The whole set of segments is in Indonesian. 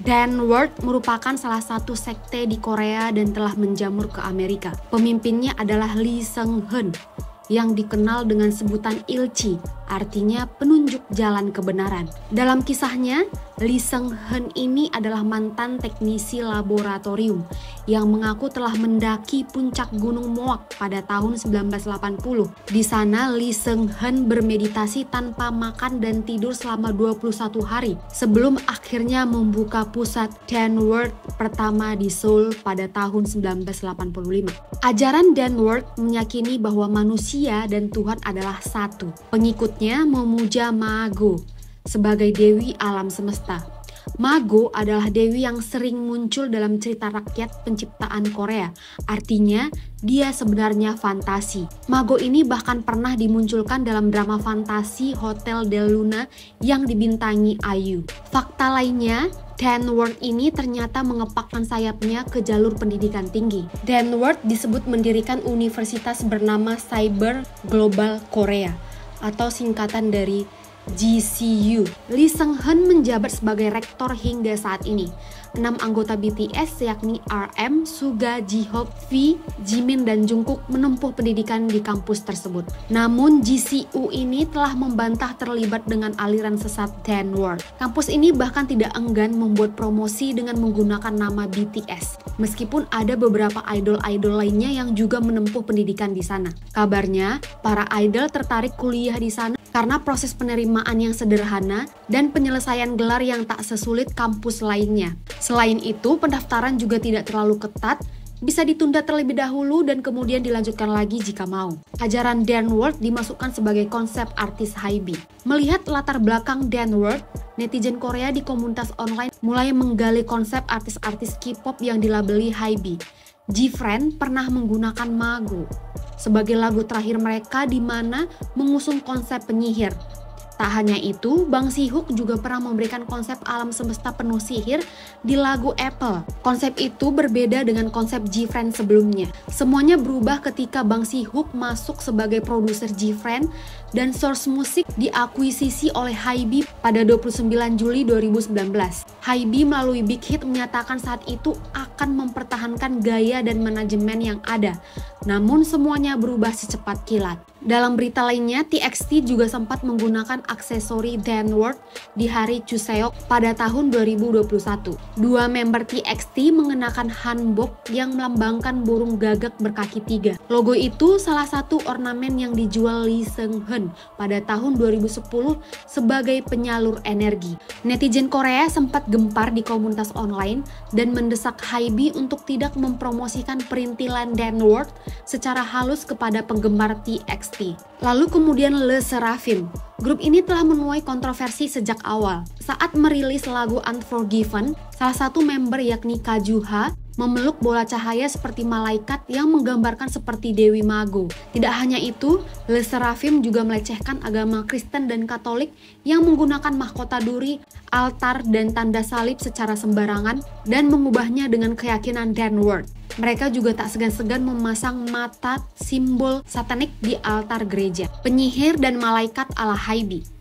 Danward merupakan salah satu sekte di Korea dan telah menjamur ke Amerika. Pemimpinnya adalah Lee Seung-hun yang dikenal dengan sebutan Ilchi, artinya penunjuk jalan kebenaran. Dalam kisahnya, Lee Seung-hun ini adalah mantan teknisi laboratorium yang mengaku telah mendaki puncak Gunung Moak pada tahun 1980. Di sana, Lee Seung-hun bermeditasi tanpa makan dan tidur selama 21 hari sebelum akhirnya membuka pusat Danward pertama di Seoul pada tahun 1985. Ajaran Danward meyakini bahwa manusia dan Tuhan adalah satu. Pengikutnya memuja Mago sebagai dewi alam semesta. Mago adalah dewi yang sering muncul dalam cerita rakyat penciptaan Korea. Artinya, dia sebenarnya fantasi. Mago ini bahkan pernah dimunculkan dalam drama fantasi Hotel Del Luna yang dibintangi IU. Fakta lainnya, Danward ini ternyata mengepakkan sayapnya ke jalur pendidikan tinggi. Danward disebut mendirikan universitas bernama Cyber Global Korea atau singkatan dari GCU. Lee Seung-hun menjabat sebagai rektor hingga saat ini. 6 anggota BTS yakni RM, Suga, J-Hope, V, Jimin, dan Jungkook menempuh pendidikan di kampus tersebut. Namun GCU ini telah membantah terlibat dengan aliran sesat Danward. Kampus ini bahkan tidak enggan membuat promosi dengan menggunakan nama BTS. Meskipun ada beberapa idol-idol lainnya yang juga menempuh pendidikan di sana. Kabarnya, para idol tertarik kuliah di sana karena proses penerimaan yang sederhana dan penyelesaian gelar yang tak sesulit kampus lainnya. Selain itu, pendaftaran juga tidak terlalu ketat, bisa ditunda terlebih dahulu dan kemudian dilanjutkan lagi jika mau. Ajaran Danward dimasukkan sebagai konsep artis HYBE. Melihat latar belakang Danward, netizen Korea di komunitas online mulai menggali konsep artis-artis K-pop yang dilabeli HYBE. G-Friend pernah menggunakan Mago sebagai lagu terakhir mereka di mana mengusung konsep penyihir. Tak hanya itu, Bang Si-hook juga pernah memberikan konsep alam semesta penuh sihir di lagu Apple. Konsep itu berbeda dengan konsep G-Friend sebelumnya. Semuanya berubah ketika Bang Si-hook masuk sebagai produser G-Friend dan source musik diakuisisi oleh HYBE pada 29 Juli 2019. HYBE melalui Big Hit menyatakan saat itu akan mempertahankan gaya dan manajemen yang ada. Namun semuanya berubah secepat kilat. Dalam berita lainnya, TXT juga sempat menggunakan aksesori Danward di hari Chuseok pada tahun 2021. Dua member TXT mengenakan hanbok yang melambangkan burung gagak berkaki 3. Logo itu salah satu ornamen yang dijual Lee Seung-hun pada tahun 2010 sebagai penyalur energi. Netizen Korea sempat gempar di komunitas online dan mendesak HYBE untuk tidak mempromosikan perintilan Danward secara halus kepada penggemar TXT. Lalu kemudian Le Sserafim. Grup ini telah menuai kontroversi sejak awal. Saat merilis lagu Unforgiven, salah satu member yakni Kajuha memeluk bola cahaya seperti malaikat yang menggambarkan seperti Dewi Mago. Tidak hanya itu, Le Sserafim juga melecehkan agama Kristen dan Katolik yang menggunakan mahkota duri, altar, dan tanda salib secara sembarangan dan mengubahnya dengan keyakinan Danward. Mereka juga tak segan-segan memasang mata simbol satanik di altar gereja. Penyihir dan malaikat ala HYBE.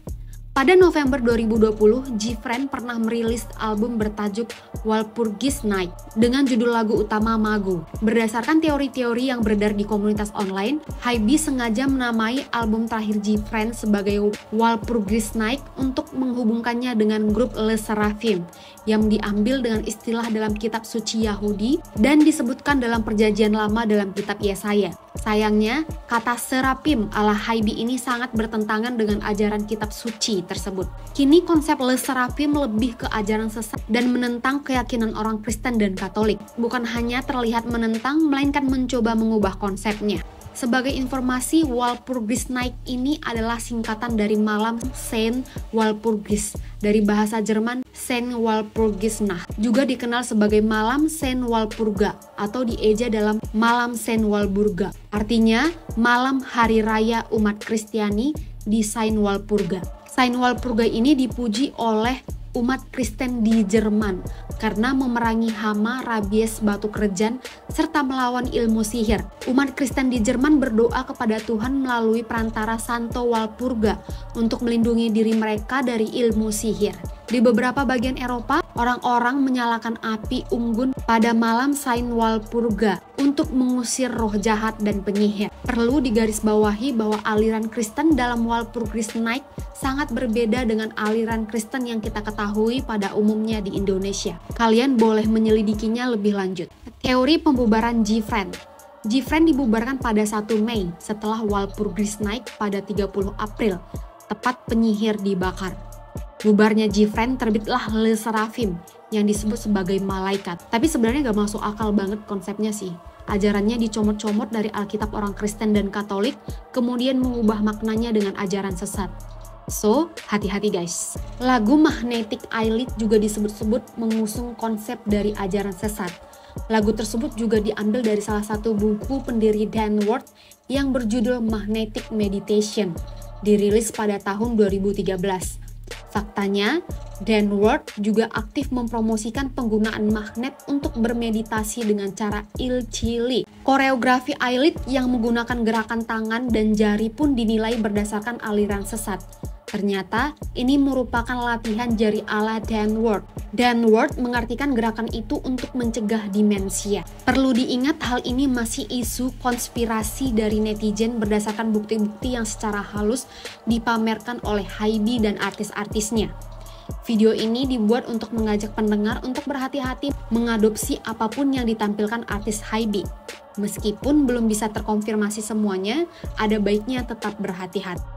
Pada November 2020, G-Friend pernah merilis album bertajuk Walpurgis Night dengan judul lagu utama Mago. Berdasarkan teori-teori yang beredar di komunitas online, HYBE sengaja menamai album terakhir G-Friend sebagai Walpurgis Night untuk menghubungkannya dengan grup Le Sserafim yang diambil dengan istilah dalam kitab suci Yahudi dan disebutkan dalam perjanjian lama dalam kitab Yesaya. Sayangnya, kata serapim ala HYBE ini sangat bertentangan dengan ajaran kitab suci tersebut. Kini konsep Le Sserafim lebih ke ajaran sesat dan menentang keyakinan orang Kristen dan Katolik. Bukan hanya terlihat menentang, melainkan mencoba mengubah konsepnya. Sebagai informasi, Walpurgis Night ini adalah singkatan dari malam Saint Walpurgis, dari bahasa Jerman Saint Walpurgisnacht, juga dikenal sebagai malam Saint Walpurga atau dieja dalam malam Saint Walburga. Artinya, malam hari raya umat Kristiani di Saint Walpurga. Saint Walpurga ini dipuji oleh umat Kristen di Jerman karena memerangi hama, rabies, batu kerjan, serta melawan ilmu sihir. Umat Kristen di Jerman berdoa kepada Tuhan melalui perantara Santo Walpurga untuk melindungi diri mereka dari ilmu sihir. Di beberapa bagian Eropa, orang-orang menyalakan api unggun pada malam Saint Walpurga untuk mengusir roh jahat dan penyihir. Perlu digarisbawahi bahwa aliran Kristen dalam Walpurgisnacht sangat berbeda dengan aliran Kristen yang kita ketahui pada umumnya di Indonesia. Kalian boleh menyelidikinya lebih lanjut. Teori pembubaran G-Friend. G-Friend dibubarkan pada 1 Mei setelah Walpurgisnacht pada 30 April, tepat penyihir dibakar. Bubarnya G-Friend terbitlah Le Seraphim yang disebut sebagai malaikat. Tapi sebenarnya gak masuk akal banget konsepnya sih. Ajarannya dicomot-comot dari Alkitab orang Kristen dan Katolik, kemudian mengubah maknanya dengan ajaran sesat. So, hati-hati guys. Lagu Magnetic Island juga disebut-sebut mengusung konsep dari ajaran sesat. Lagu tersebut juga diambil dari salah satu buku pendiri Dan Worth yang berjudul Magnetic Meditation, dirilis pada tahun 2013. Faktanya, Dan Worth juga aktif mempromosikan penggunaan magnet untuk bermeditasi dengan cara Il Chili. Koreografi Ailit yang menggunakan gerakan tangan dan jari pun dinilai berdasarkan aliran sesat. Ternyata, ini merupakan latihan jari ala Dan Worth. Dan Worth mengartikan gerakan itu untuk mencegah demensia. Perlu diingat hal ini masih isu konspirasi dari netizen berdasarkan bukti-bukti yang secara halus dipamerkan oleh Hybe dan artis-artisnya. Video ini dibuat untuk mengajak pendengar untuk berhati-hati mengadopsi apapun yang ditampilkan artis Hybe. Meskipun belum bisa terkonfirmasi semuanya, ada baiknya tetap berhati-hati.